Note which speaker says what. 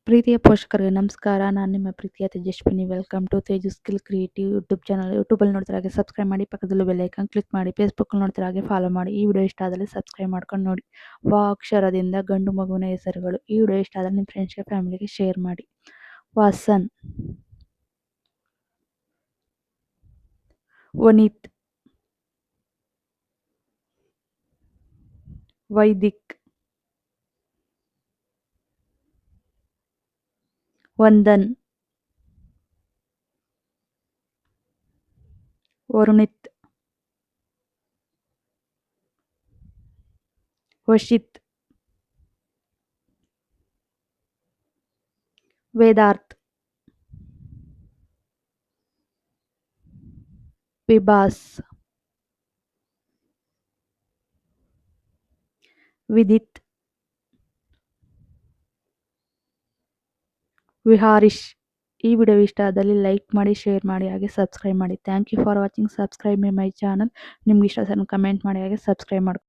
Speaker 1: ಪ್ರೀತಿಯ ಪೋಷಕರಿಗೆ ನಮಸ್ಕಾರ. ನಾನು ನಿಮ್ಮ ಪ್ರೀತಿಯ Tejaswini. Welcome to Teju skill creative YouTube channel. ಯೂಟ್ಯೂಬಲ್ಲಿ ನೋಡ್ತಿರೋ ಹಾಗೆ ಸಬ್ಸ್ಕ್ರೈಬ್ ಮಾಡಿ, ಪಕ್ಕದಲ್ಲೂ ಬೆಲ್ ಐಕಾನ್ ಕ್ಲಿಕ್ ಮಾಡಿ. ಫೇಸ್ಬುಕ್ಕಲ್ಲಿ ನೋಡ್ತಿರೋ ಹಾಗೆ ಫಾಲೋ ಮಾಡಿ. ಈ ವಿಡಿಯೋ ಇಷ್ಟ ಆದಲ್ಲಿ ಸಬ್ಸ್ಕ್ರೈಬ್ ಮಾಡ್ಕೊಂಡು ನೋಡಿ. ವ ಅಕ್ಷರದಿಂದ ಗಂಡು ಮಗುವಿನ ಹೆಸರುಗಳು. ಈ ವಿಡಿಯೋ ಇಷ್ಟ ಆದಲ್ಲಿ ನಿಮ್ಮ ಫ್ರೆಂಡ್ಸ್ಗೆ, ಫ್ಯಾಮಿಲಿಗೆ ಶೇರ್ ಮಾಡಿ. ವಾಸನ್, ವನಿತ್, ವೈದಿಕ್, ವಂದನ್, ವರುಣಿತ್, ವಶಿತ್, ವೇದಾರ್ಥ್, ವಿಭಾಸ್, ವಿದಿತ್, ವಿಹಾರಿಶ್. ಈ ವಿಡಿಯೋ ಇಷ್ಟ ಆದಲ್ಲಿ ಲೈಕ್ ಮಾಡಿ, ಶೇರ್ ಮಾಡಿ, ಹಾಗೆ ಸಬ್ಸ್ಕ್ರೈಬ್ ಮಾಡಿ. Thank you for watching. Subscribe my channel. ನಿಮ್ಗೆ ಇಷ್ಟ ಕಮೆಂಟ್ ಮಾಡಿ, ಹಾಗೆ ಸಬ್ಸ್ಕ್ರೈಬ್ ಮಾಡಿ.